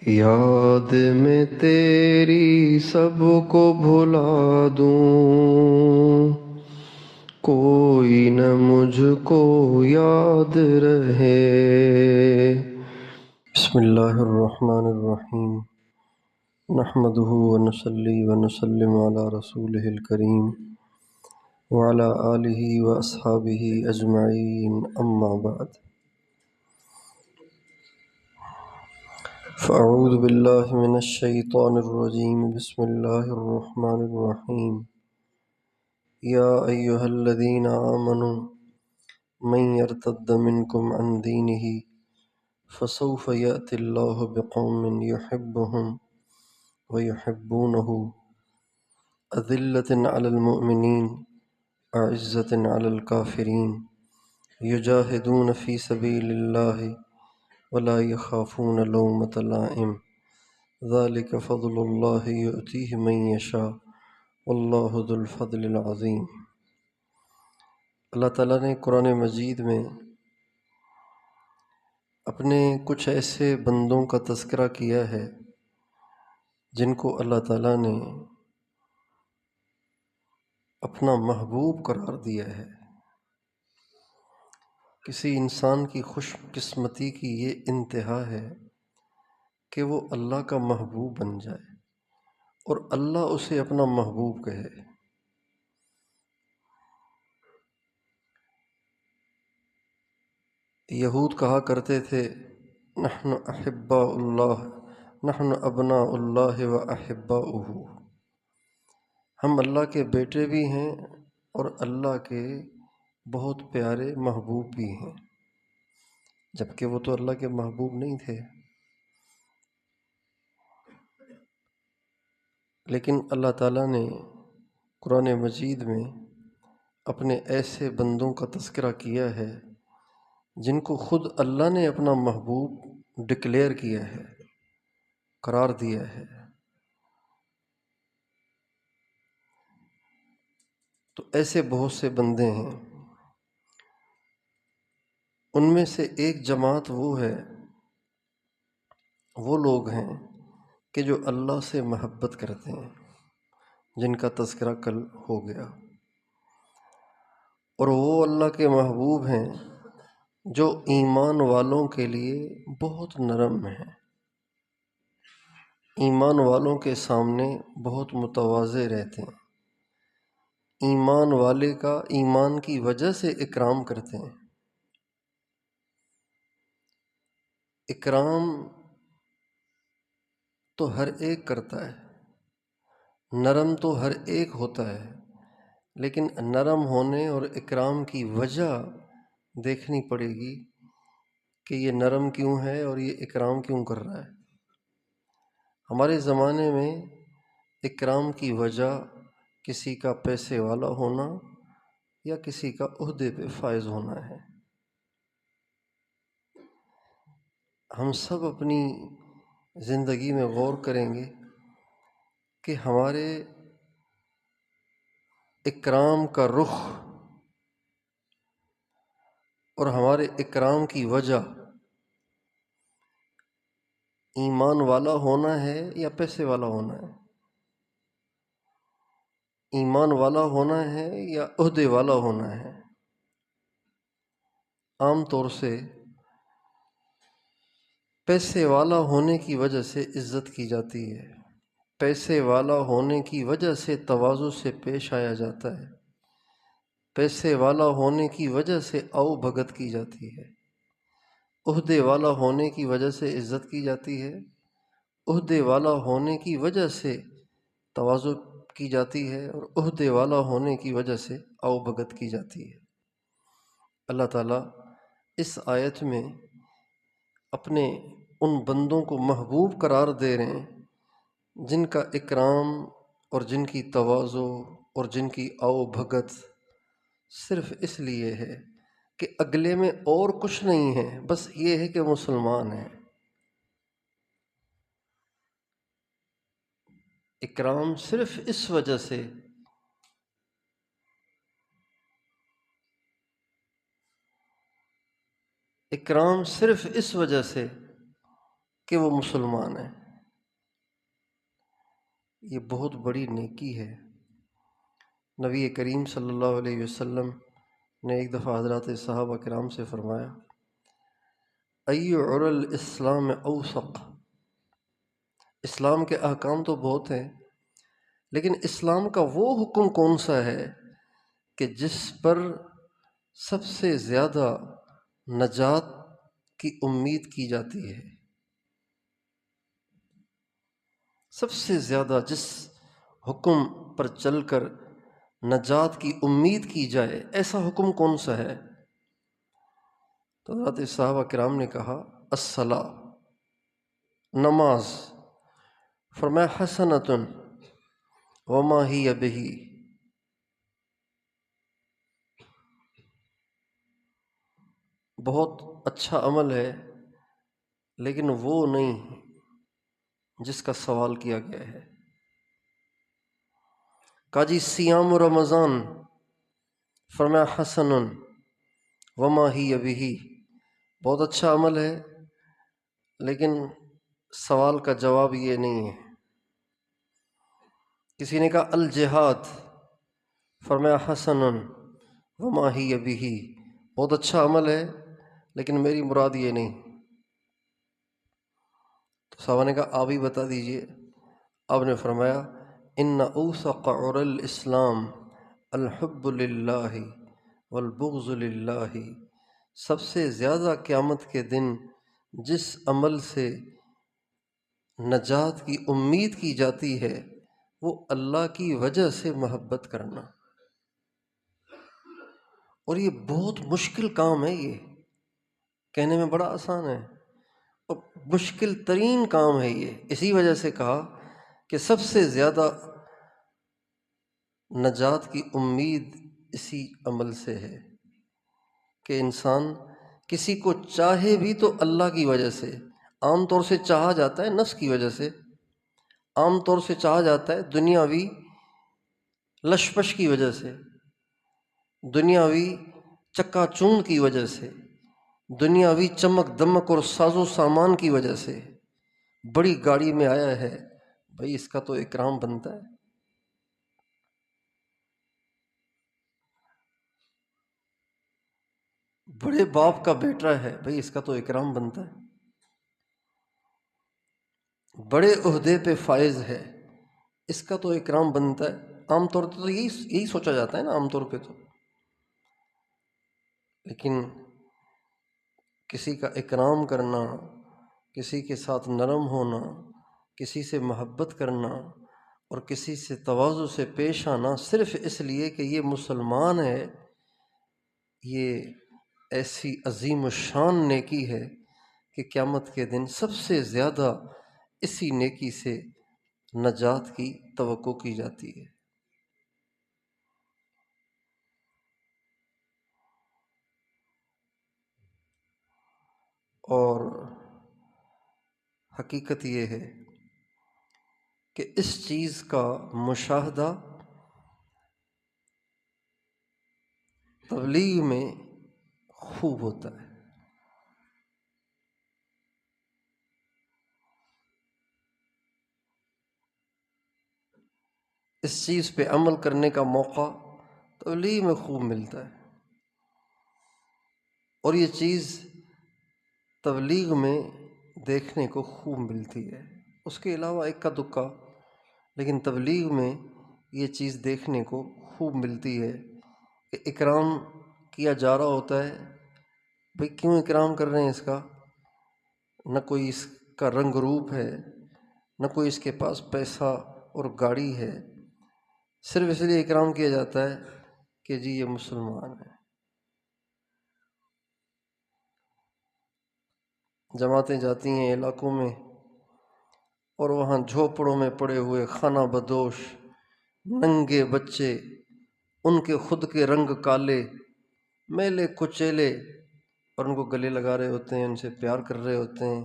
یاد میں تیری سب کو بھلا دوں، کوئی نہ مجھ کو یاد رہے۔ بسم اللہ الرحمن الرحیم، نحمده ونصلی ونسلم علی رسولہ الکریم وعلی آلہ واصحابہ اجمعین، اما بعد۔ فاعوذ باللہ من الشیطان الرجیم، بسم اللہ الرحمن الرحیم۔ یا ایہا الذین آمنوا من یرتد منکم عن دینہ فسوف یأتی اللہ بقوم یحبهم ویحبونہ اذلة علی المؤمنین اعزة علی الکافرین یجاہدون فی سبیل اللہ ولا يخافون لومة لائم ذلك فضل اللہ یؤتیہ من یشاء واللہ ذو الفضل العظیم۔ اللہ تعالیٰ نے قرآن مجید میں اپنے کچھ ایسے بندوں کا تذکرہ کیا ہے جن کو اللہ تعالیٰ نے اپنا محبوب قرار دیا ہے۔ کسی انسان کی خوش قسمتی کی یہ انتہا ہے کہ وہ اللہ کا محبوب بن جائے اور اللہ اسے اپنا محبوب کہے۔ یہود کہا کرتے تھے نحن احباء اللہ، نحن ابناء اللہ و احباؤہ، ہم اللہ کے بیٹے بھی ہیں اور اللہ کے بہت پیارے محبوب بھی ہیں، جبکہ وہ تو اللہ کے محبوب نہیں تھے۔ لیکن اللہ تعالیٰ نے قرآن مجید میں اپنے ایسے بندوں کا تذکرہ کیا ہے جن کو خود اللہ نے اپنا محبوب ڈکلیئر کیا ہے، قرار دیا ہے۔ تو ایسے بہت سے بندے ہیں، ان میں سے ایک جماعت وہ لوگ ہیں کہ جو اللہ سے محبت کرتے ہیں، جن کا تذکرہ کل ہو گیا، اور وہ اللہ کے محبوب ہیں جو ایمان والوں کے لیے بہت نرم ہیں، ایمان والوں کے سامنے بہت متواضع رہتے ہیں، ایمان والے کا ایمان کی وجہ سے اکرام کرتے ہیں۔ اکرام تو ہر ایک کرتا ہے، نرم تو ہر ایک ہوتا ہے، لیکن نرم ہونے اور اکرام کی وجہ دیکھنی پڑے گی کہ یہ نرم کیوں ہے اور یہ اکرام کیوں کر رہا ہے۔ ہمارے زمانے میں اکرام کی وجہ کسی کا پیسے والا ہونا یا کسی کا عہدے پہ فائز ہونا ہے۔ ہم سب اپنی زندگی میں غور کریں گے کہ ہمارے اکرام کا رخ اور ہمارے اکرام کی وجہ ایمان والا ہونا ہے یا پیسے والا ہونا ہے، ایمان والا ہونا ہے یا عہدے والا ہونا ہے۔ عام طور سے پیسے والا ہونے کی وجہ سے عزت کی جاتی ہے، پیسے والا ہونے کی وجہ سے تواضع سے پیش آیا جاتا ہے، پیسے والا ہونے کی وجہ سے آؤ بھگت کی جاتی ہے، عہدے والا ہونے کی وجہ سے عزت کی جاتی ہے، عہدے والا ہونے کی وجہ سے تواضع کی جاتی ہے، اور عہدے والا ہونے کی وجہ سے آؤ بھگت کی جاتی ہے۔ اللہ تعالیٰ اس آیت میں اپنے ان بندوں کو محبوب قرار دے رہے ہیں جن کا اکرام اور جن کی تواضع اور جن کی آؤ بھگت صرف اس لیے ہے کہ اگلے میں اور کچھ نہیں ہے، بس یہ ہے کہ مسلمان ہیں۔ اکرام صرف اس وجہ سے کہ وہ مسلمان ہے۔ یہ بہت بڑی نیکی ہے۔ نبی کریم صلی اللہ علیہ وسلم نے ایک دفعہ حضرات صحابہ کرام سے فرمایا، ای عر الاسلام اوثق، اسلام کے احکام تو بہت ہیں، لیکن اسلام کا وہ حکم کون سا ہے کہ جس پر سب سے زیادہ نجات کی امید کی جاتی ہے؟ سب سے زیادہ جس حکم پر چل کر نجات کی امید کی جائے، ایسا حکم کون سا ہے؟ تو حضرات صحابہ کرام نے کہا الصلاۃ، نماز۔ فرمایا حسنۃ وما ہی بہ، بہت اچھا عمل ہے لیکن وہ نہیں جس کا سوال کیا گیا ہے۔ کہا جی صیام رمضان، فرمایا حسن وما ہی بہ، بہت اچھا عمل ہے لیکن سوال کا جواب یہ نہیں ہے۔ کسی نے کہا الجہاد، فرمایا حسن وما ہی بہ، بہت اچھا عمل ہے لیکن میری مراد یہ نہیں۔ تو صحابہ نے کہا آپ ہی بتا دیجئے۔ آپ نے فرمایا ان اوثق عر الاسلام الحب للہ والبغض للہ، سب سے زیادہ قیامت کے دن جس عمل سے نجات کی امید کی جاتی ہے وہ اللہ کی وجہ سے محبت کرنا۔ اور یہ بہت مشکل کام ہے، یہ کہنے میں بڑا آسان ہے اور مشکل ترین کام ہے یہ۔ اسی وجہ سے کہا کہ سب سے زیادہ نجات کی امید اسی عمل سے ہے کہ انسان کسی کو چاہے بھی تو اللہ کی وجہ سے۔ عام طور سے چاہا جاتا ہے نفس کی وجہ سے، عام طور سے چاہا جاتا ہے دنیاوی لشپش کی وجہ سے، دنیاوی چکا چوند کی وجہ سے، دنیاوی چمک دمک اور ساز و سامان کی وجہ سے۔ بڑی گاڑی میں آیا ہے بھائی اس کا تو اکرام بنتا ہے، بڑے باپ کا بیٹا ہے بھائی اس کا تو اکرام بنتا ہے، بڑے عہدے پہ فائز ہے اس کا تو اکرام بنتا ہے۔ عام طور پہ تو یہی سوچا جاتا ہے نا، عام طور پہ تو۔ لیکن کسی کا اکرام کرنا، کسی کے ساتھ نرم ہونا، کسی سے محبت کرنا اور کسی سے تواضع سے پیش آنا صرف اس لیے کہ یہ مسلمان ہے، یہ ایسی عظیم الشان نیکی ہے کہ قیامت کے دن سب سے زیادہ اسی نیکی سے نجات کی توقع کی جاتی ہے۔ اور حقیقت یہ ہے کہ اس چیز کا مشاہدہ تبلیغ میں خوب ہوتا ہے۔ اس چیز پہ عمل کرنے کا موقع تبلیغ میں خوب ملتا ہے، اور یہ چیز تبلیغ میں دیکھنے کو خوب ملتی ہے۔ اس کے علاوہ اکا دکا، لیکن تبلیغ میں یہ چیز دیکھنے کو خوب ملتی ہے کہ اکرام کیا جا رہا ہوتا ہے۔ بھئی کیوں اکرام کر رہے ہیں اس کا؟ نہ کوئی اس کا رنگ روپ ہے، نہ کوئی اس کے پاس پیسہ اور گاڑی ہے، صرف اس لیے اکرام کیا جاتا ہے کہ جی یہ مسلمان ہے۔ جماعتیں جاتی ہیں علاقوں میں اور وہاں جھوپڑوں میں پڑے ہوئے خانہ بدوش ننگے بچے، ان کے خود کے رنگ کالے، میلے کچیلے، اور ان کو گلے لگا رہے ہوتے ہیں، ان سے پیار کر رہے ہوتے ہیں،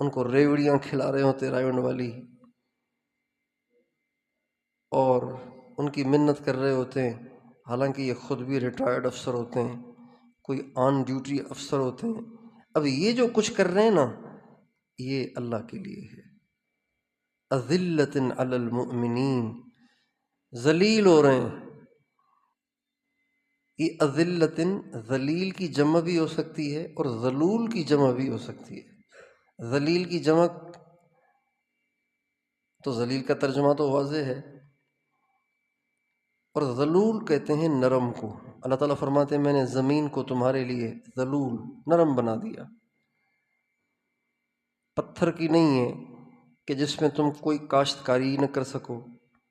ان کو ریوڑیاں کھلا رہے ہوتے ہیں رائیونڈ والی، اور ان کی منت کر رہے ہوتے ہیں، حالانکہ یہ خود بھی ریٹائرڈ افسر ہوتے ہیں، کوئی آن ڈیوٹی افسر ہوتے ہیں۔ اب یہ جو کچھ کر رہے ہیں نا، یہ اللہ کے لیے ہے۔ اذلۃ علی المؤمنین، ذلیل ہو رہے ہیں۔ یہ اذلۃ، ذلیل کی جمع بھی ہو سکتی ہے اور ذلول کی جمع بھی ہو سکتی ہے۔ ذلیل کی جمع تو ذلیل کا ترجمہ تو واضح ہے، اور ذلول کہتے ہیں نرم کو۔ اللہ تعالیٰ فرماتے ہیں میں نے زمین کو تمہارے لیے ذلول، نرم بنا دیا۔ پتھر کی نہیں ہے کہ جس میں تم کوئی کاشتکاری نہ کر سکو،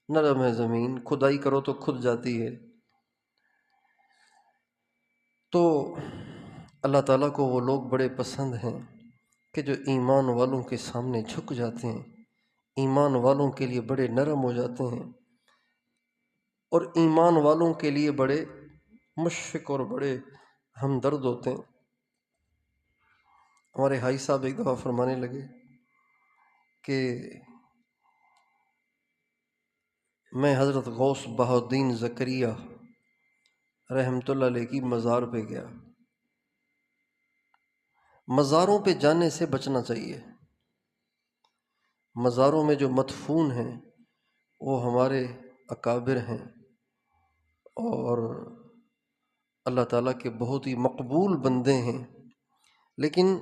نرم ہے زمین، کھدائی کرو تو کھد جاتی ہے۔ تو اللہ تعالیٰ کو وہ لوگ بڑے پسند ہیں کہ جو ایمان والوں کے سامنے جھک جاتے ہیں، ایمان والوں کے لیے بڑے نرم ہو جاتے ہیں، اور ایمان والوں کے لیے بڑے مشفق اور بڑے ہمدرد ہوتے ہیں۔ ہمارے حاجی صاحب ایک دفعہ فرمانے لگے کہ میں حضرت غوث بہاؤالدین زکریا رحمۃ اللہ علیہ کی مزار پہ گیا۔ مزاروں پہ جانے سے بچنا چاہیے۔ مزاروں میں جو مدفون ہیں وہ ہمارے اکابر ہیں، اور اللہ تعالیٰ کے بہت ہی مقبول بندے ہیں، لیکن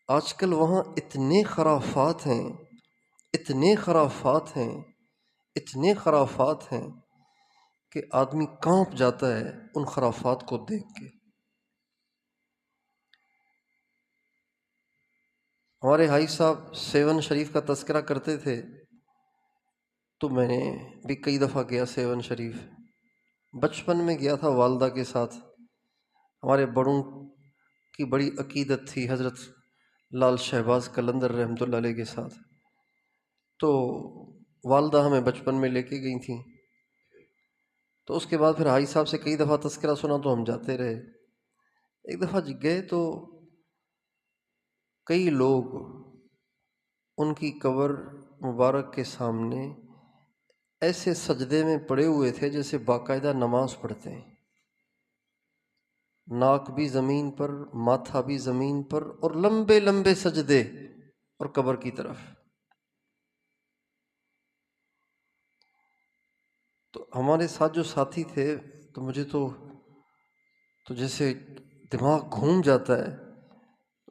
آج کل وہاں اتنے خرافات ہیں، اتنے خرافات ہیں، اتنے خرافات ہیں کہ آدمی کانپ جاتا ہے ان خرافات کو دیکھ کے۔ ہمارے حاجی صاحب سیون شریف کا تذکرہ کرتے تھے، تو میں نے بھی کئی دفعہ گیا سیون شریف۔ بچپن میں گیا تھا والدہ کے ساتھ۔ ہمارے بڑوں کی بڑی عقیدت تھی حضرت لال شہباز قلندر رحمۃ اللہ علیہ کے ساتھ، تو والدہ ہمیں بچپن میں لے کے گئی تھیں۔ تو اس کے بعد پھر حاجی صاحب سے کئی دفعہ تذکرہ سنا تو ہم جاتے رہے۔ ایک دفعہ گئے تو کئی لوگ ان کی قبر مبارک کے سامنے ایسے سجدے میں پڑے ہوئے تھے جیسے باقاعدہ نماز پڑھتے ہیں، ناک بھی زمین پر، ماتھا بھی زمین پر، اور لمبے لمبے سجدے اور قبر کی طرف۔ تو ہمارے ساتھ جو ساتھی تھے، تو مجھے تو جیسے دماغ گھوم جاتا ہے۔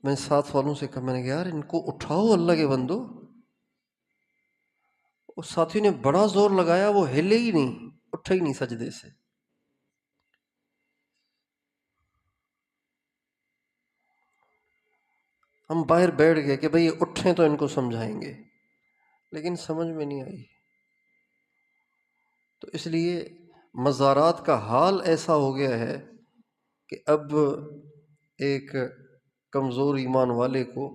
میں ساتھ والوں سے کہا، میں نے کہا یار ان کو اٹھاؤ اللہ کے بندو۔ اس ساتھی نے بڑا زور لگایا، وہ ہلے ہی نہیں، اٹھا ہی نہیں سجدے سے۔ ہم باہر بیٹھ گئے کہ بھئی یہ اٹھیں تو ان کو سمجھائیں گے، لیکن سمجھ میں نہیں آئی۔ تو اس لیے مزارات کا حال ایسا ہو گیا ہے کہ اب ایک کمزور ایمان والے کو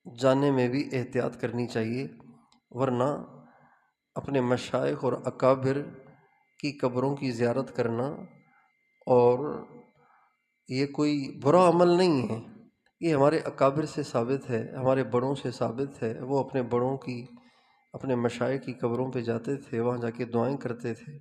جانے میں بھی احتیاط کرنی چاہیے، ورنہ اپنے مشائخ اور اکابر کی قبروں کی زیارت کرنا اور یہ کوئی برا عمل نہیں ہے۔ یہ ہمارے اکابر سے ثابت ہے، ہمارے بڑوں سے ثابت ہے۔ وہ اپنے بڑوں کی، اپنے مشائخ کی قبروں پہ جاتے تھے، وہاں جا کے دعائیں کرتے تھے۔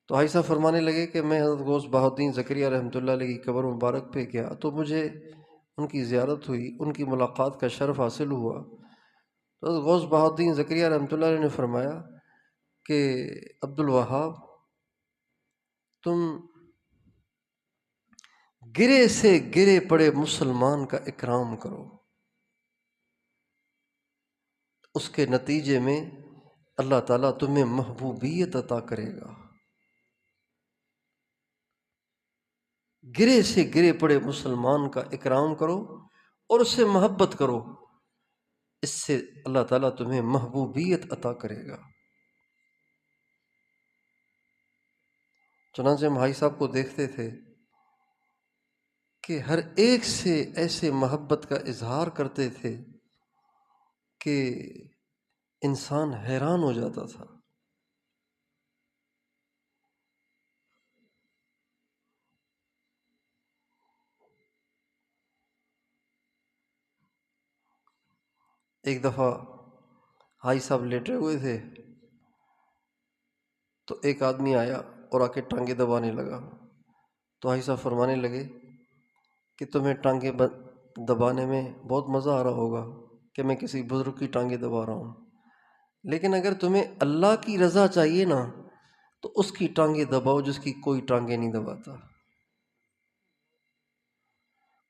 تو حاجی صاحب فرمانے لگے کہ میں حضرت غوث بہاؤالدین زکریہ رحمۃ اللہ علیہ کی قبر مبارک پہ گیا تو مجھے ان کی زیارت ہوئی، ان کی ملاقات کا شرف حاصل ہوا۔ تو حضرت غوث بہاؤالدین زکریہ رحمۃ اللہ علیہ نے فرمایا کہ عبدالوہاب، تم گرے سے گرے پڑے مسلمان کا اکرام کرو، اس کے نتیجے میں اللہ تعالیٰ تمہیں محبوبیت عطا کرے گا۔ گرے سے گرے پڑے مسلمان کا اکرام کرو اور اس سے محبت کرو، اس سے اللہ تعالیٰ تمہیں محبوبیت عطا کرے گا۔ چنانچہ ہم حاجی صاحب کو دیکھتے تھے کہ ہر ایک سے ایسے محبت کا اظہار کرتے تھے کہ انسان حیران ہو جاتا تھا۔ ایک دفعہ حاجی صاحب لیٹے ہوئے تھے تو ایک آدمی آیا اور آ کے ٹانگیں دبانے لگا۔ تو حاجی صاحب فرمانے لگے کہ تمہیں ٹانگیں دبانے میں بہت مزہ آ رہا ہوگا کہ میں کسی بزرگ کی ٹانگیں دبا رہا ہوں، لیکن اگر تمہیں اللہ کی رضا چاہیے نا تو اس کی ٹانگیں دباؤ جس کی کوئی ٹانگیں نہیں دباتا،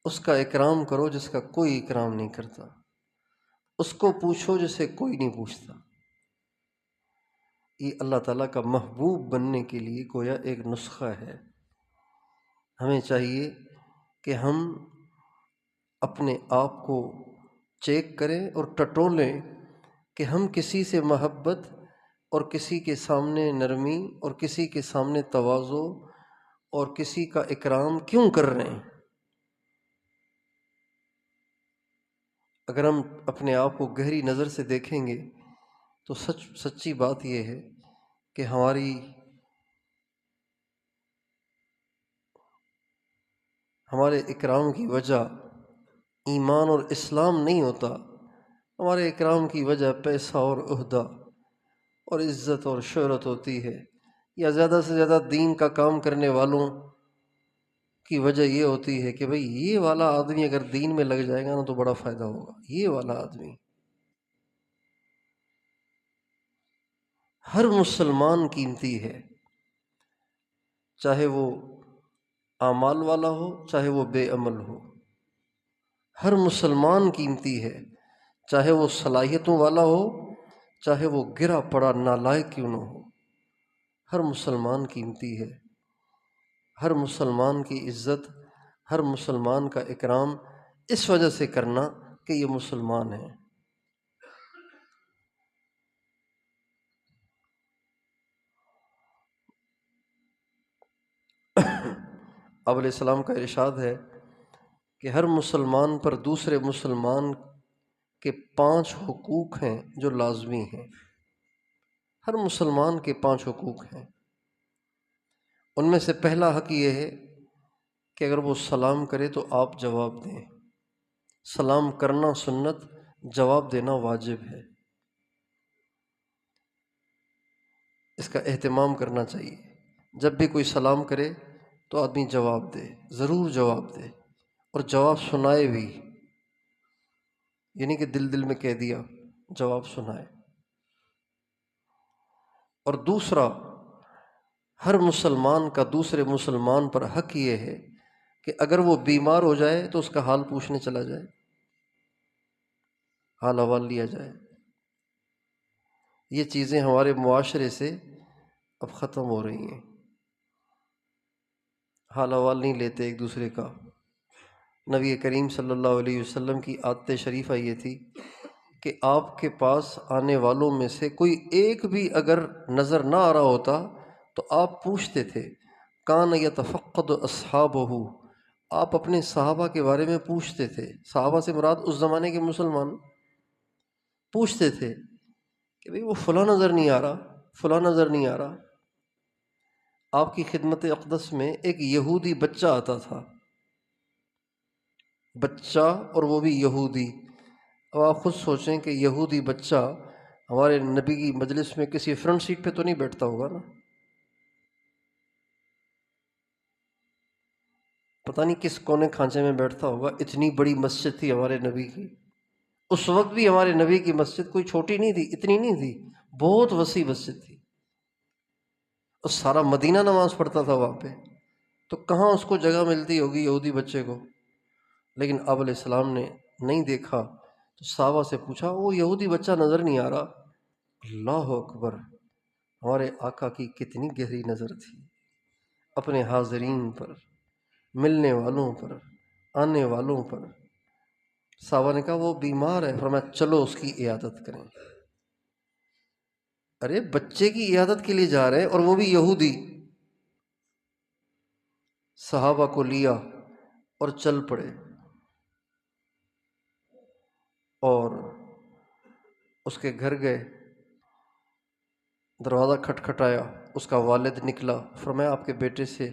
اس کا اکرام کرو جس کا کوئی اکرام نہیں کرتا، اس کو پوچھو جسے کوئی نہیں پوچھتا۔ یہ اللہ تعالیٰ کا محبوب بننے کے لیے گویا ایک نسخہ ہے۔ ہمیں چاہیے کہ ہم اپنے آپ کو چیک کریں اور ٹٹولیں کہ ہم کسی سے محبت اور کسی کے سامنے نرمی اور کسی کے سامنے تواضع اور کسی کا اکرام کیوں کر رہے ہیں۔ اگر ہم اپنے آپ کو گہری نظر سے دیکھیں گے تو سچی بات یہ ہے کہ ہمارے اکرام کی وجہ ایمان اور اسلام نہیں ہوتا، ہمارے اکرام کی وجہ پیسہ اور عہدہ اور عزت اور شہرت ہوتی ہے، یا زیادہ سے زیادہ دین کا کام کرنے والوں کی وجہ یہ ہوتی ہے کہ بھئی یہ والا آدمی اگر دین میں لگ جائے گا نا تو بڑا فائدہ ہوگا، یہ والا آدمی۔ ہر مسلمان قیمتی ہے، چاہے وہ اعمال والا ہو چاہے وہ بے عمل ہو، ہر مسلمان قیمتی ہے، چاہے وہ صلاحیتوں والا ہو چاہے وہ گرا پڑا نالائق کیوں نہ ہو، ہر مسلمان قیمتی ہے۔ ہر مسلمان کی عزت، ہر مسلمان کا اکرام اس وجہ سے کرنا کہ یہ مسلمان ہے۔ آپ علیہ السلام کا ارشاد ہے کہ ہر مسلمان پر دوسرے مسلمان کے 5 حقوق ہیں جو لازمی ہیں۔ ہر مسلمان کے 5 حقوق ہیں، ان میں سے پہلا حق یہ ہے کہ اگر وہ سلام کرے تو آپ جواب دیں۔ سلام کرنا سنت، جواب دینا واجب ہے، اس کا اہتمام کرنا چاہیے۔ جب بھی کوئی سلام کرے تو آدمی جواب دے، ضرور جواب دے، اور جواب سنائے بھی، یعنی کہ دل دل میں کہہ دیا، جواب سنائے۔ اور دوسرا، ہر مسلمان کا دوسرے مسلمان پر حق یہ ہے کہ اگر وہ بیمار ہو جائے تو اس کا حال پوچھنے چلا جائے، حال احوال لیا جائے۔ یہ چیزیں ہمارے معاشرے سے اب ختم ہو رہی ہیں، حال احوال نہیں لیتے ایک دوسرے کا۔ نبی کریم صلی اللہ علیہ وسلم کی عادت شریفہ یہ تھی کہ آپ کے پاس آنے والوں میں سے کوئی ایک بھی اگر نظر نہ آ رہا ہوتا تو آپ پوچھتے تھے، کان یتفقد اصحابہ، آپ اپنے صحابہ کے بارے میں پوچھتے تھے۔ صحابہ سے مراد اس زمانے کے مسلمان پوچھتے تھے کہ بھئی وہ فلاں نظر نہیں آ رہا، فلاں نظر نہیں آ رہا۔ آپ کی خدمت اقدس میں ایک یہودی بچہ آتا تھا، بچہ، اور وہ بھی یہودی۔ اب آپ خود سوچیں کہ یہودی بچہ ہمارے نبی کی مجلس میں کسی فرنٹ سیٹ پہ تو نہیں بیٹھتا ہوگا نا، پتہ نہیں کس کونے کھانچے میں بیٹھتا ہوگا۔ اتنی بڑی مسجد تھی ہمارے نبی کی، اس وقت بھی ہمارے نبی کی مسجد کوئی چھوٹی نہیں تھی، اتنی نہیں تھی، بہت وسیع مسجد تھی، اور سارا مدینہ نماز پڑھتا تھا وہاں پہ، تو کہاں اس کو جگہ ملتی ہوگی یہودی بچے کو۔ لیکن آپ علیہ السلام نے نہیں دیکھا تو صحابہ سے پوچھا، وہ یہودی بچہ نظر نہیں آ رہا۔ اللہ اکبر، ہمارے آقا کی کتنی گہری نظر تھی اپنے حاضرین پر، ملنے والوں پر، آنے والوں پر۔ صحابہ نے کہا وہ بیمار ہے، فرمایا چلو اس کی عیادت کریں۔ ارے بچے کی عیادت کے لیے جا رہے ہیں اور وہ بھی یہودی۔ صحابہ کو لیا اور چل پڑے، اور اس کے گھر گئے، دروازہ کھٹکھٹایا، اس کا والد نکلا، فرمایا آپ کے بیٹے سے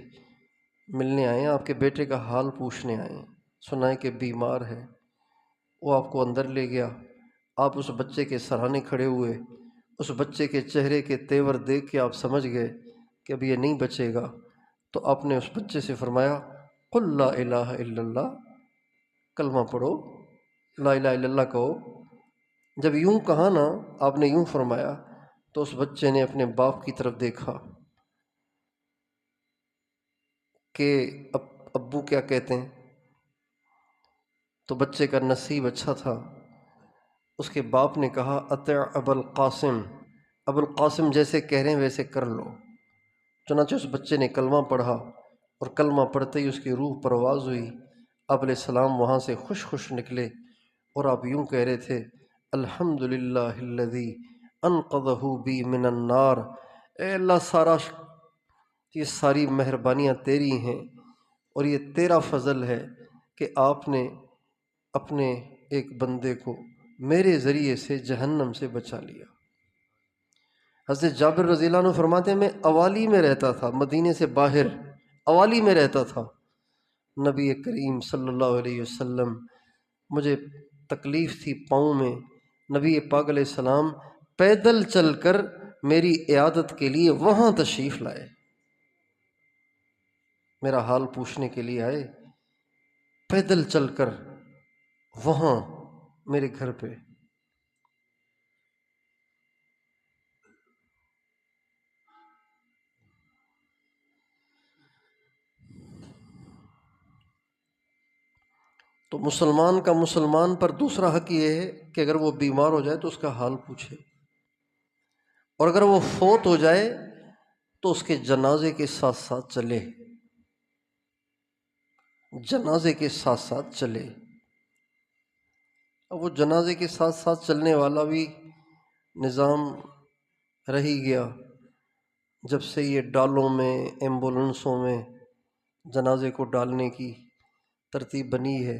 ملنے آئے ہیں، آپ کے بیٹے کا حال پوچھنے آئے ہیں، سنا ہے کہ بیمار ہے۔ وہ آپ کو اندر لے گیا، آپ اس بچے کے سرانے کھڑے ہوئے، اس بچے کے چہرے کے تیور دیکھ کے آپ سمجھ گئے کہ اب یہ نہیں بچے گا، تو آپ نے اس بچے سے فرمایا قل لا الہ الا اللہ، کلمہ پڑھو، لا الہ الا اللہ کہو۔ جب یوں کہا نا، آپ نے یوں فرمایا، تو اس بچے نے اپنے باپ کی طرف دیکھا کہ ابو کیا کہتے ہیں۔ تو بچے کا نصیب اچھا تھا، اس کے باپ نے کہا اطع ابا القاسم، ابو القاسم جیسے کہہ رہے ہیں ویسے کر لو۔ چنانچہ اس بچے نے کلمہ پڑھا، اور کلمہ پڑھتے ہی اس کی روح پرواز ہوئی۔ آپ علیہ السلام وہاں سے خوش خوش نکلے، اور آپ یوں کہہ رہے تھے الحمد للہ الذی انقذہ بی من النار۔ اے اللہ، یہ ساری مہربانیاں تیری ہیں، اور یہ تیرا فضل ہے کہ آپ نے اپنے ایک بندے کو میرے ذریعے سے جہنم سے بچا لیا۔ حضرت جابر رضی اللہ عنہ فرماتے ہیں میں اوالی میں رہتا تھا، مدینے سے باہر اوالی میں رہتا تھا۔ نبی کریم صلی اللہ علیہ وسلم، مجھے تکلیف تھی پاؤں میں، نبی پاک علیہ السلام پیدل چل کر میری عیادت کے لیے وہاں تشریف لائے، میرا حال پوچھنے کے لیے آئے، پیدل چل کر وہاں میرے گھر پہ۔ تو مسلمان کا مسلمان پر دوسرا حق یہ ہے کہ اگر وہ بیمار ہو جائے تو اس کا حال پوچھے، اور اگر وہ فوت ہو جائے تو اس کے جنازے کے ساتھ ساتھ چلے، جنازے کے ساتھ ساتھ چلے۔ اب وہ جنازے کے ساتھ ساتھ چلنے والا بھی نظام رہ ہی گیا، جب سے یہ ڈالوں میں، ایمبولنسوں میں جنازے کو ڈالنے کی ترتیب بنی ہے،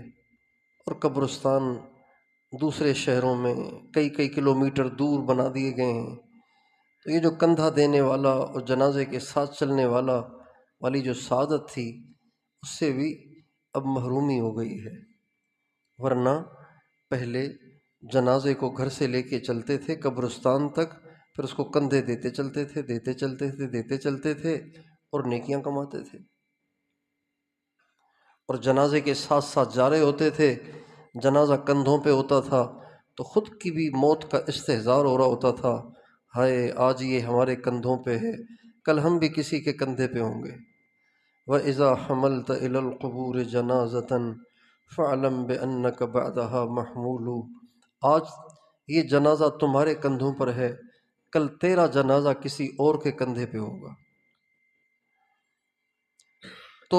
اور قبرستان دوسرے شہروں میں کئی کئی کلومیٹر دور بنا دیے گئے ہیں، تو یہ جو کندھا دینے والا اور جنازے کے ساتھ چلنے والی جو سعادت تھی، اس سے بھی اب محرومی ہو گئی ہے۔ ورنہ پہلے جنازے کو گھر سے لے کے چلتے تھے قبرستان تک، پھر اس کو کندھے دیتے چلتے تھے، دیتے چلتے تھے، اور نیکیاں کماتے تھے۔ اور جنازے کے ساتھ ساتھ جا رہے ہوتے تھے، جنازہ کندھوں پہ ہوتا تھا تو خود کی بھی موت کا استحضار ہو رہا ہوتا تھا، ہائے آج یہ ہمارے کندھوں پہ ہے، کل ہم بھی کسی کے کندھے پہ ہوں گے۔ وَإِذَا حَمَلْتَ إِلَى الْقُبُورِ جَنَازَةً فَاعْلَمْ بِأَنَّكَ بَعْدَهَا مَحْمُولُ۔ آج یہ جنازہ تمہارے کندھوں پر ہے، کل تیرا جنازہ کسی اور کے کندھے پہ ہوگا۔ تو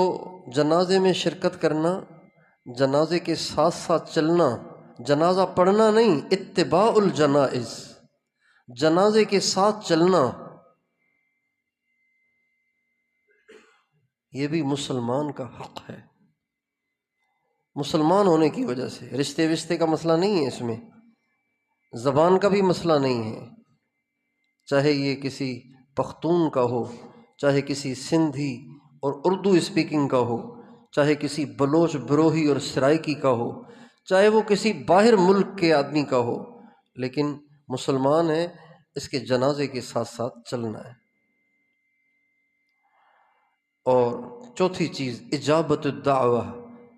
جنازے میں شرکت کرنا، جنازے کے ساتھ ساتھ چلنا، جنازہ پڑھنا نہیں، اتباع الجنائز، جنازے کے ساتھ چلنا، یہ بھی مسلمان کا حق ہے۔ مسلمان ہونے کی وجہ سے رشتے وشتے کا مسئلہ نہیں ہے، اس میں زبان کا بھی مسئلہ نہیں ہے، چاہے یہ کسی پختون کا ہو، چاہے کسی سندھی اور اردو اسپیکنگ کا ہو، چاہے کسی بلوچ بروہی اور سرائکی کا ہو، چاہے وہ کسی باہر ملک کے آدمی کا ہو، لیکن مسلمان ہے، اس کے جنازے کے ساتھ ساتھ چلنا ہے۔ اور چوتھی چیز اجابت الدعوہ،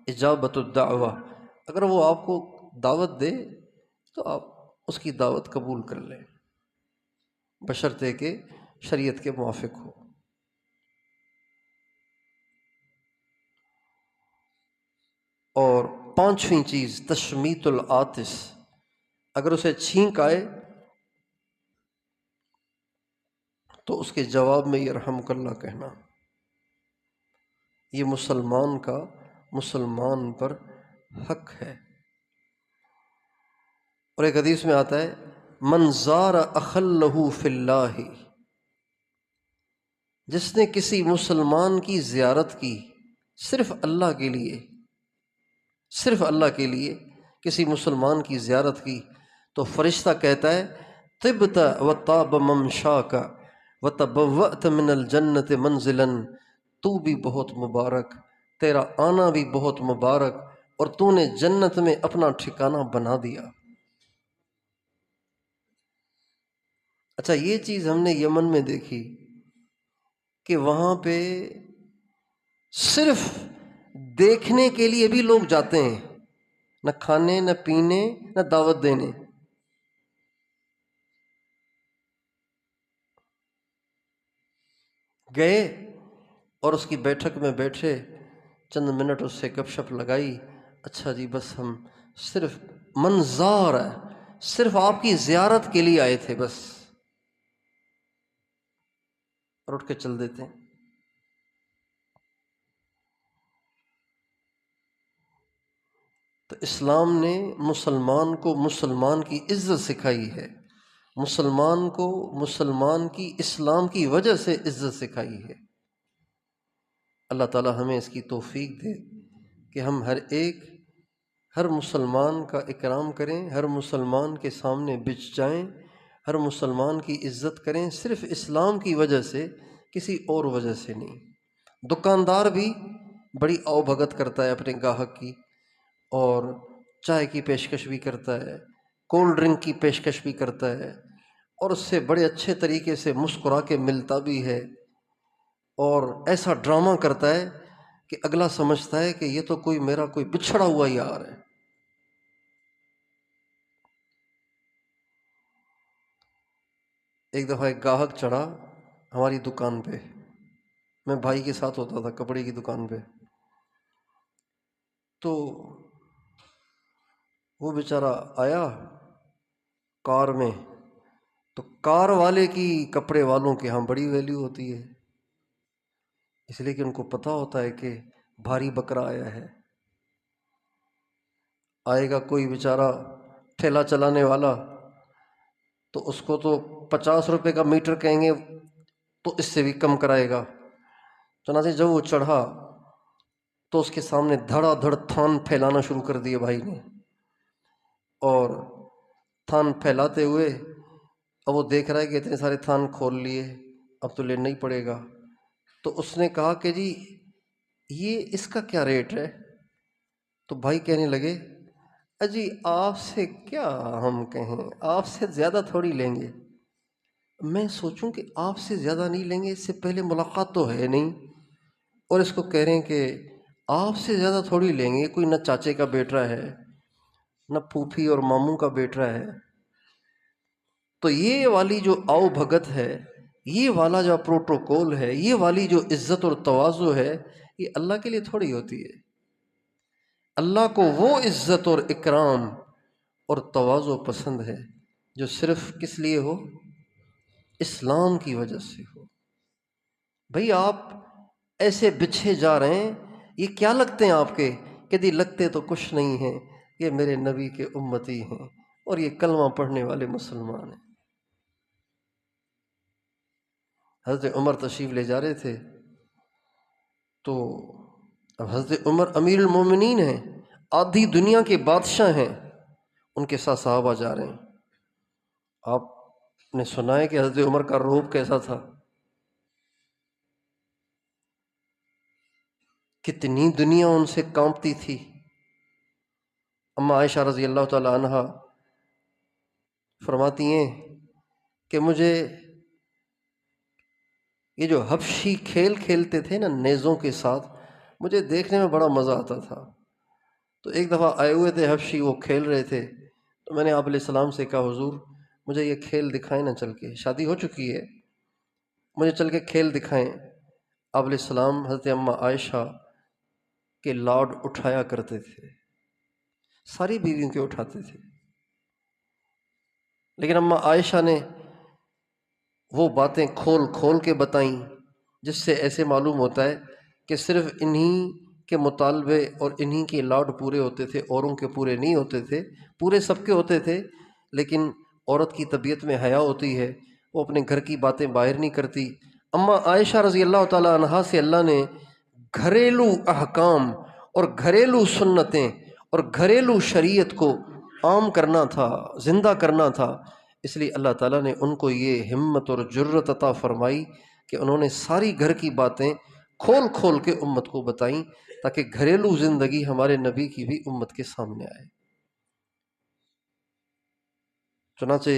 اجابت الدعوہ، اگر وہ آپ کو دعوت دے تو آپ اس کی دعوت قبول کر لیں، بشرطے کہ شریعت کے موافق ہو۔ اور پانچویں چیز تشمیت العاطس، اگر اسے چھینک آئے تو اس کے جواب میں یرحمک اللہ کہنا، یہ مسلمان کا مسلمان پر حق ہے۔ اور ایک حدیث میں آتا ہے من زار اخا لہ فی اللہ، جس نے کسی مسلمان کی زیارت کی صرف اللہ کے لیے، صرف اللہ کے لیے کسی مسلمان کی زیارت کی، تو فرشتہ کہتا ہے طبت وطاب ممشاک وتبوأت من الجنت منزلا، تو بھی بہت مبارک، تیرا آنا بھی بہت مبارک، اور تو نے جنت میں اپنا ٹھکانہ بنا دیا۔ اچھا، یہ چیز ہم نے یمن میں دیکھی کہ وہاں پہ صرف دیکھنے کے لیے بھی لوگ جاتے ہیں، نہ کھانے نہ پینے نہ دعوت دینے۔ گئے اور اس کی بیٹھک میں بیٹھے، چند منٹ اس سے گپ شپ لگائی، اچھا جی بس ہم صرف منظار ہے، صرف آپ کی زیارت کے لیے آئے تھے بس، اور اٹھ کے چل دیتے ہیں۔ تو اسلام نے مسلمان کو مسلمان کی عزت سکھائی ہے، مسلمان کو مسلمان کی اسلام کی وجہ سے عزت سکھائی ہے۔ اللہ تعالی ہمیں اس کی توفیق دے کہ ہم ہر مسلمان کا اکرام کریں، ہر مسلمان کے سامنے بچھ جائیں، ہر مسلمان کی عزت کریں، صرف اسلام کی وجہ سے، کسی اور وجہ سے نہیں۔ دکاندار بھی بڑی آؤ بھگت کرتا ہے اپنے گاہک کی، اور چائے کی پیشکش بھی کرتا ہے، کولڈ ڈرنک کی پیشکش بھی کرتا ہے، اور اس سے بڑے اچھے طریقے سے مسکرا کے ملتا بھی ہے، اور ایسا ڈرامہ کرتا ہے کہ اگلا سمجھتا ہے کہ یہ تو میرا کوئی بچھڑا ہوا یار ہے۔ ایک دفعہ ایک گاہک چڑھا ہماری دکان پہ، میں بھائی کے ساتھ ہوتا تھا کپڑے کی دکان پہ، تو وہ بیچارہ آیا کار میں، تو کار والے کی کپڑے والوں کے ہاں بڑی ویلیو ہوتی ہے، اس لیے کہ ان کو پتہ ہوتا ہے کہ بھاری بکرا آیا ہے۔ آئے گا کوئی بیچارہ ٹھیلا چلانے والا، تو اس کو تو 50 روپے کا میٹر کہیں گے تو اس سے بھی کم کرائے گا۔ چنانچہ جب وہ چڑھا تو اس کے سامنے دھڑا دھڑ تھان پھیلانا شروع کر دیے بھائی نے، اور تھان پھیلاتے ہوئے اب وہ دیکھ رہا ہے کہ اتنے سارے تھان کھول لیے، اب تو لینا ہی پڑے گا۔ تو اس نے کہا کہ جی یہ اس کا کیا ریٹ ہے؟ تو بھائی کہنے لگے اجی آپ سے کیا ہم کہیں، آپ سے زیادہ تھوڑی لیں گے۔ میں سوچوں کہ آپ سے زیادہ نہیں لیں گے، اس سے پہلے ملاقات تو ہے نہیں، اور اس کو کہہ رہے ہیں کہ آپ سے زیادہ تھوڑی لیں گے، کوئی نہ چاچے کا بیٹا ہے نہ پھوپھی اور ماموں کا بیٹا ہے۔ تو یہ والی جو آؤ بھگت ہے، یہ والا جو پروٹوکول ہے، یہ والی جو عزت اور تواضع ہے، یہ اللہ کے لیے تھوڑی ہوتی ہے۔ اللہ کو وہ عزت اور اکرام اور تواضع پسند ہے جو صرف کس لیے ہو؟ اسلام کی وجہ سے ہو۔ بھئی آپ ایسے بچھے جا رہے ہیں، یہ کیا لگتے ہیں آپ کے؟ کہ دی لگتے تو کچھ نہیں ہیں، یہ میرے نبی کے امتی ہیں، اور یہ کلمہ پڑھنے والے مسلمان ہیں۔ حضرت عمر تشریف لے جا رہے تھے، تو اب حضرت عمر امیر المومنین ہیں، آدھی دنیا کے بادشاہ ہیں، ان کے ساتھ صحابہ جا رہے ہیں۔ آپ نے سنا ہے کہ حضرت عمر کا روب کیسا تھا، کتنی دنیا ان سے کانپتی تھی۔ اما عائشہ رضی اللہ تعالی عنہا فرماتی ہیں کہ مجھے یہ جو حبشی کھیل کھیلتے تھے نا نیزوں کے ساتھ، مجھے دیکھنے میں بڑا مزہ آتا تھا۔ تو ایک دفعہ آئے ہوئے تھے حبشی، وہ کھیل رہے تھے، تو میں نے آپ علیہ السلام سے کہا حضور مجھے یہ کھیل دکھائیں نا، چل کے شادی ہو چکی ہے، مجھے چل کے کھیل دکھائیں۔ آپ علیہ السلام حضرت اما عائشہ کے لاڈ اٹھایا کرتے تھے، ساری بیویوں کے اٹھاتے تھے، لیکن اما عائشہ نے وہ باتیں کھول کھول کے بتائیں جس سے ایسے معلوم ہوتا ہے کہ صرف انہی کے مطالبے اور انہی کے لاڈ پورے ہوتے تھے، اوروں کے پورے نہیں ہوتے تھے، پورے سب کے ہوتے تھے، لیکن عورت کی طبیعت میں حیا ہوتی ہے، وہ اپنے گھر کی باتیں باہر نہیں کرتی۔ اما عائشہ رضی اللہ تعالی عنہا سے اللہ نے گھریلو احکام اور گھریلو سنتیں اور گھریلو شریعت کو عام کرنا تھا، زندہ کرنا تھا، اس لیے اللہ تعالیٰ نے ان کو یہ ہمت اور جرت عطا فرمائی کہ انہوں نے ساری گھر کی باتیں کھول کھول کے امت کو بتائیں، تاکہ گھریلو زندگی ہمارے نبی کی بھی امت کے سامنے آئے۔ چنانچہ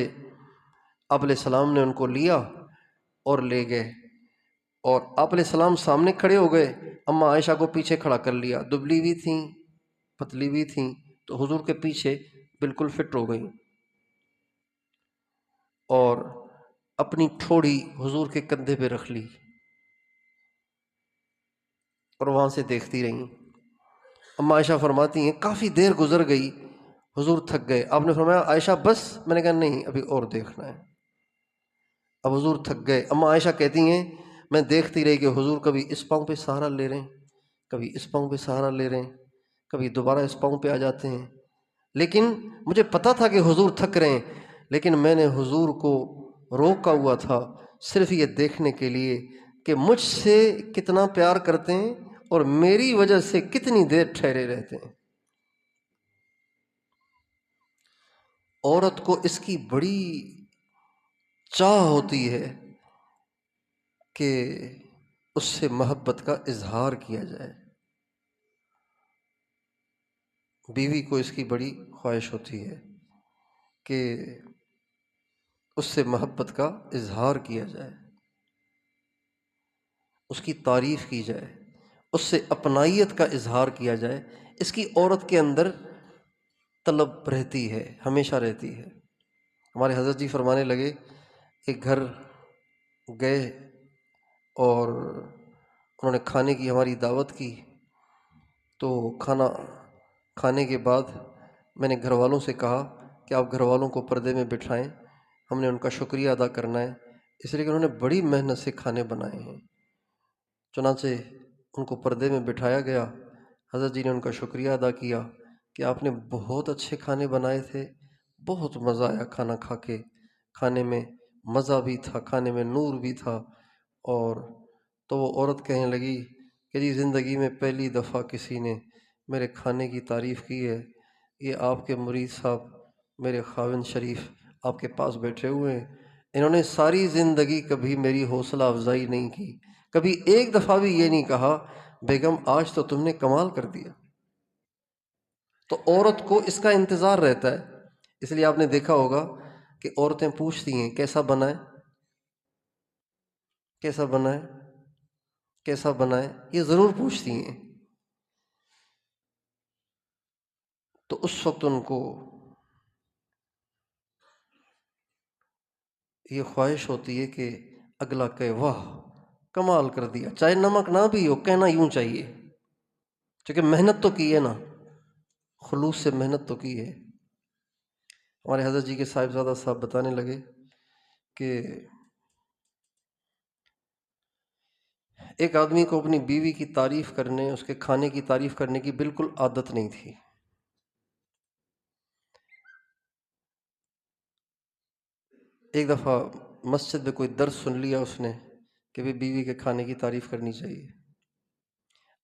آپ علیہ السلام نے ان کو لیا اور لے گئے، اور آپ علیہ السلام سامنے کھڑے ہو گئے، اما عائشہ کو پیچھے کھڑا کر لیا، دبلی بھی تھیں پتلی بھی تھیں، تو حضور کے پیچھے بالکل فٹ ہو گئیں اور اپنی ٹھوڑی حضور کے کندھے پہ رکھ لی اور وہاں سے دیکھتی رہیں۔ اما عائشہ فرماتی ہیں کافی دیر گزر گئی، حضور تھک گئے، آپ نے فرمایا عائشہ بس؟ میں نے کہا نہیں، ابھی اور دیکھنا ہے۔ اب حضور تھک گئے، اما عائشہ کہتی ہیں میں دیکھتی رہی کہ حضور کبھی اس پاؤں پہ سہارا لے رہے ہیں، کبھی اس پاؤں پہ سہارا لے رہے ہیں، کبھی دوبارہ اس پاؤں پہ آ جاتے ہیں، لیکن مجھے پتا تھا کہ حضور تھک رہے ہیں، لیکن میں نے حضور کو روکا ہوا تھا صرف یہ دیکھنے کے لیے کہ مجھ سے کتنا پیار کرتے ہیں اور میری وجہ سے کتنی دیر ٹھہرے رہتے ہیں۔ عورت کو اس کی بڑی چاہ ہوتی ہے کہ اس سے محبت کا اظہار کیا جائے، بیوی کو اس کی بڑی خواہش ہوتی ہے کہ اس سے محبت کا اظہار کیا جائے، اس کی تعریف کی جائے، اس سے اپنائیت کا اظہار کیا جائے۔ اس کی عورت کے اندر طلب رہتی ہے، ہمیشہ رہتی ہے۔ ہمارے حضرت جی فرمانے لگے، ایک گھر گئے اور انہوں نے کھانے کی ہماری دعوت کی، تو کھانا کھانے کے بعد میں نے گھر والوں سے کہا کہ آپ گھر والوں کو پردے میں بٹھائیں، ہم نے ان کا شکریہ ادا کرنا ہے، اس لیے کہ انہوں نے بڑی محنت سے کھانے بنائے ہیں۔ چنانچہ ان کو پردے میں بٹھایا گیا، حضرت جی نے ان کا شکریہ ادا کیا کہ آپ نے بہت اچھے کھانے بنائے تھے، بہت مزہ آیا کھانا کھا کے، کھانے میں مزہ بھی تھا، کھانے میں نور بھی تھا۔ اور تو وہ عورت کہنے لگی کہ جی زندگی میں پہلی دفعہ کسی نے میرے کھانے کی تعریف کی ہے، یہ آپ کے مرید صاحب میرے خاوند شریف آپ کے پاس بیٹھے ہوئے ہیں، انہوں نے ساری زندگی کبھی میری حوصلہ افزائی نہیں کی، کبھی ایک دفعہ بھی یہ نہیں کہا بیگم آج تو تم نے کمال کر دیا۔ تو عورت کو اس کا انتظار رہتا ہے، اس لیے آپ نے دیکھا ہوگا کہ عورتیں پوچھتی ہیں کیسا بنا ہے، کیسا بنا ہے، کیسا بنا ہے، یہ ضرور پوچھتی ہیں۔ تو اس وقت ان کو یہ خواہش ہوتی ہے کہ اگلا کہے واہ کمال کر دیا، چاہے نمک نہ بھی ہو کہنا یوں چاہیے، کیونکہ محنت تو کی ہے نا، خلوص سے محنت تو کی ہے۔ ہمارے حضرت جی کے صاحبزادہ صاحب بتانے لگے کہ ایک آدمی کو اپنی بیوی کی تعریف کرنے، اس کے کھانے کی تعریف کرنے کی بالکل عادت نہیں تھی۔ ایک دفعہ مسجد میں کوئی درس سن لیا اس نے کہ بیوی کے کھانے کی تعریف کرنی چاہیے۔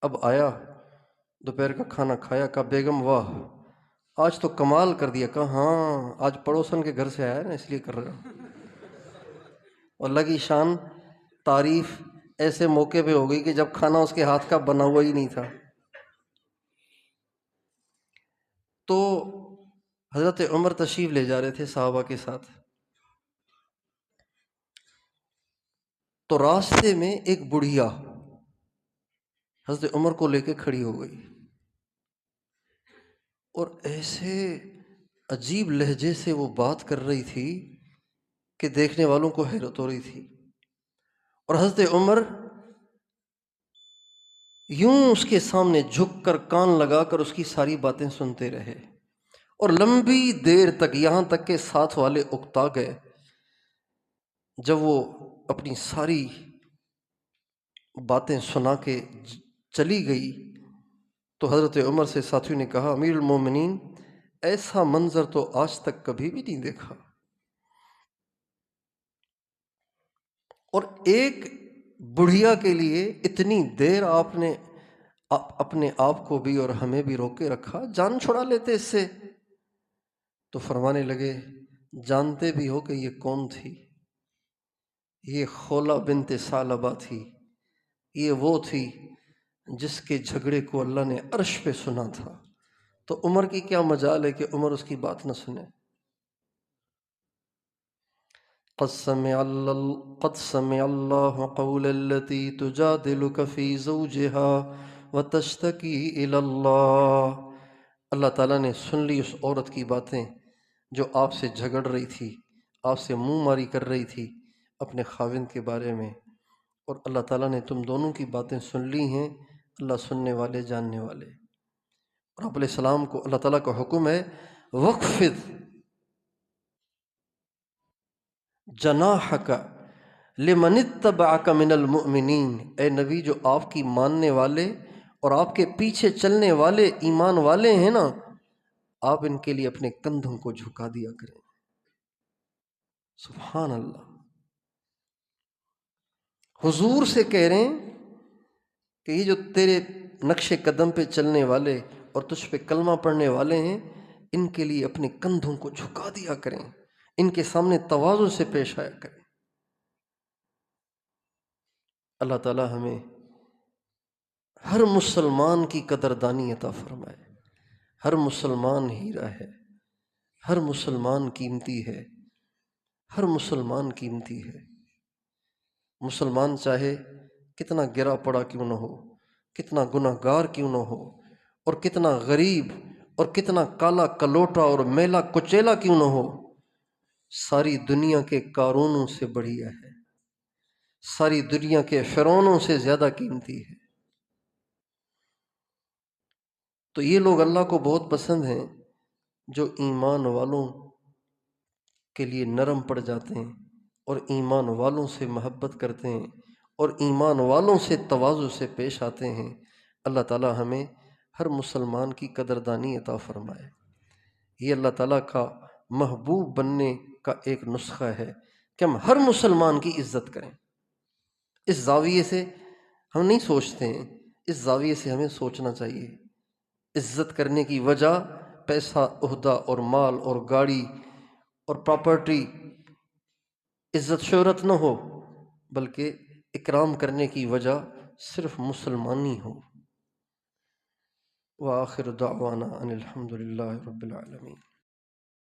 اب آیا دوپہر کا کھانا کھایا، کہا بیگم واہ آج تو کمال کر دیا، کہا ہاں آج پڑوسن کے گھر سے آیا نا اس لیے کر رہا ہوں۔ اور لگی شان تعریف ایسے موقع پہ ہو گئی کہ جب کھانا اس کے ہاتھ کا بنا ہوا ہی نہیں تھا۔ تو حضرت عمر تشریف لے جا رہے تھے صحابہ کے ساتھ، تو راستے میں ایک بڑھیا حضرت عمر کو لے کے کھڑی ہو گئی اور ایسے عجیب لہجے سے وہ بات کر رہی تھی کہ دیکھنے والوں کو حیرت ہو رہی تھی، اور حضرت عمر یوں اس کے سامنے جھک کر کان لگا کر اس کی ساری باتیں سنتے رہے، اور لمبی دیر تک، یہاں تک کہ ساتھ والے اکتا گئے۔ جب وہ اپنی ساری باتیں سنا کے چلی گئی تو حضرت عمر سے ساتھیوں نے کہا امیر المومنین ایسا منظر تو آج تک کبھی بھی نہیں دیکھا، اور ایک بڑھیا کے لیے اتنی دیر آپ نے اپنے آپ کو بھی اور ہمیں بھی روکے رکھا، جان چھڑا لیتے اس سے۔ تو فرمانے لگے جانتے بھی ہو کہ یہ کون تھی؟ یہ خولہ بنت ثعلبہ تھی، یہ وہ تھی جس کے جھگڑے کو اللہ نے عرش پہ سنا تھا۔ تو عمر کی کیا مجال ہے کہ عمر اس کی بات نہ سنے۔ قد سمع اللہ قول التي تجادلك في زوجها وتشتكي إلى الله اللہ تعالیٰ نے سن لی اس عورت کی باتیں جو آپ سے جھگڑ رہی تھی، آپ سے منہ ماری کر رہی تھی اپنے خاوند کے بارے میں، اور اللہ تعالیٰ نے تم دونوں کی باتیں سن لی ہیں۔ اللہ سننے والے جاننے والے۔ اور آپ علیہ السلام کو اللہ تعالیٰ کا حکم ہے وقفد جناحک لمن اتبعک من المؤمنین، اے نبی جو آپ کی ماننے والے اور آپ کے پیچھے چلنے والے ایمان والے ہیں نا، آپ ان کے لیے اپنے کندھوں کو جھکا دیا کریں۔ سبحان اللہ، حضور سے کہہ رہے ہیں کہ یہ جو تیرے نقش قدم پہ چلنے والے اور تجھ پہ کلمہ پڑھنے والے ہیں، ان کے لیے اپنے کندھوں کو جھکا دیا کریں، ان کے سامنے تواضع سے پیش آیا کریں۔ اللہ تعالی ہمیں ہر مسلمان کی قدردانی عطا فرمائے۔ ہر مسلمان ہیرا ہے، ہر مسلمان قیمتی ہے، ہر مسلمان قیمتی ہے۔ مسلمان چاہے کتنا گرا پڑا کیوں نہ ہو، کتنا گناہ گار کیوں نہ ہو، اور کتنا غریب اور کتنا کالا کلوٹا اور میلا کچیلا کیوں نہ ہو، ساری دنیا کے قارونوں سے بڑھیا ہے، ساری دنیا کے فرعونوں سے زیادہ قیمتی ہے۔ تو یہ لوگ اللہ کو بہت پسند ہیں جو ایمان والوں کے لیے نرم پڑ جاتے ہیں اور ایمان والوں سے محبت کرتے ہیں اور ایمان والوں سے تواضع سے پیش آتے ہیں۔ اللہ تعالی ہمیں ہر مسلمان کی قدردانی عطا فرمائے۔ یہ اللہ تعالیٰ کا محبوب بننے کا ایک نسخہ ہے کہ ہم ہر مسلمان کی عزت کریں۔ اس زاویے سے ہم نہیں سوچتے ہیں، اس زاویے سے ہمیں سوچنا چاہیے۔ عزت کرنے کی وجہ پیسہ، عہدہ اور مال اور گاڑی اور پراپرٹی، عزت شہرت نہ ہو، بلکہ اکرام کرنے کی وجہ صرف مسلمانی ہو۔ وآخر دعوانا ان الحمد للہ رب العالمین۔